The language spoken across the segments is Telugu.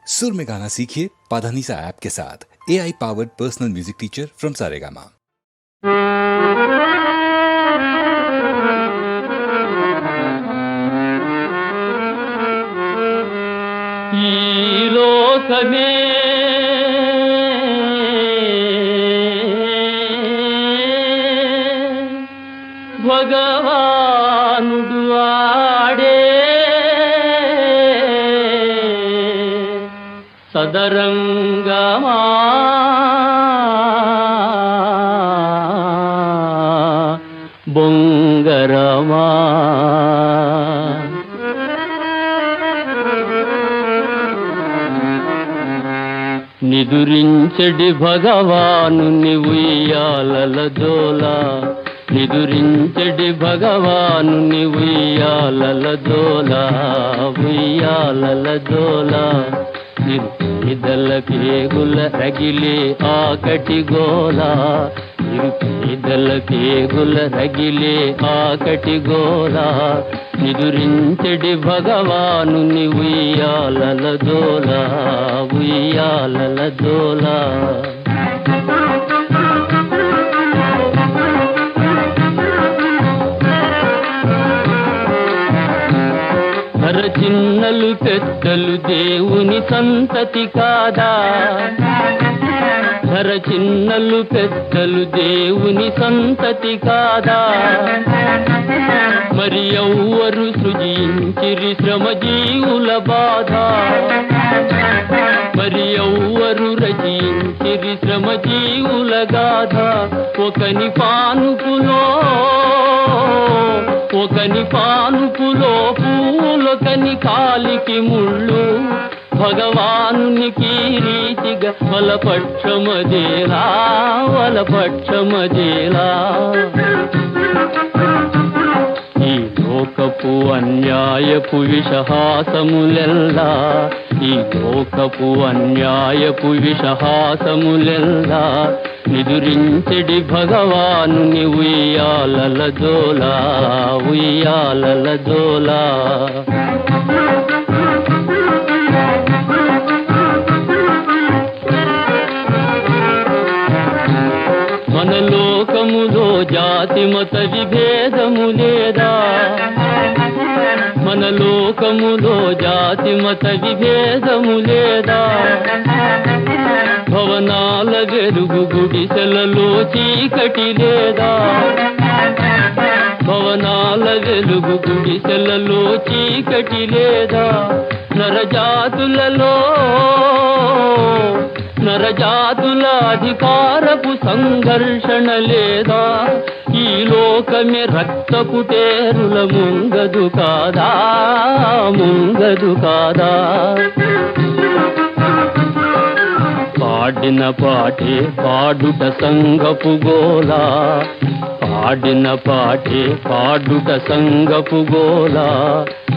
सुर में गाना सीखिए पाधानीसा ऐप के साथ। AI powered personal music teacher from Saregama. ఈ లోకమే భగవానుడు ఆడే సదరంగమా బొంగరమా నిదురించడి భగవాను ఉయ్యాలల జోలా నిదురించడి భగవాను ఉయ్యాలల జోలా ఉయ్యాలల జోలా నిరుపేదల కేగుల రగిలే ఆకటి గోలా నిరుపేదల కేగుల రగిలే ఆకటి గోలా నిదురించడి భగవాను ఉయ్యాలల జోలా ఉయ్యాలల జోలా ధర చిన్నలు పెద్దలు దేవుని సంతతి కాదా ధర చిన్నలు పెద్దలు దేవుని సంతతి కాదా మరి ఎవ్వరు సృజించిరి శ్రమజీవుల బాధ మరి ఎవ్వరు రచించిరి శ్రమజీవుల గాథ ఒకని పానుపులో పూలొకని కాలికి ముళ్ళు భగవానునికి రీతిగా వలపక్షమదేలా వలపక్షమదేలా ఈ లోకపు అన్యాయపు విషహాసములెల్లా ఈ లోకపు అన్యాయపు విషహాసములెల్లా నిదురించడి భగవాను ఉయ్యాలల జోలా ఉయ్యాలల జోలా మన లోకములో జాతి మత విభేదము లేదా మన లోకములో జాతి మత విభేదము లేదా భవనాల వెలుగు గుడిసెలలో చీకటి లేదా భవనాల వెలుగు గుడిసెలలో చీకటి లేదా నరజాతుల అధికారపు సంఘర్షణ లేదా ఈ లోకమే రక్తపు టేరుల ముంగదు కాదా ముంగదు కాదా పాడిన పాటే పాడుట సంగపు గోలా పాడిన పాటే పాడుట సంగపు గోలా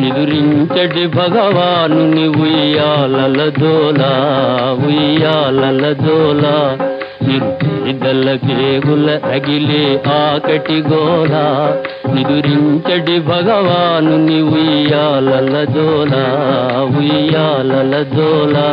నిదురించడి భగవాను ఉయ్యాలల జోలా ఉయ్యాలల జోలా నిరుపేదల కేగుల రగిలే ఆకటి గోలా నిదురించడి భగవాను ఉయ్యాలల జోలా ఉయ్యాలల జోలా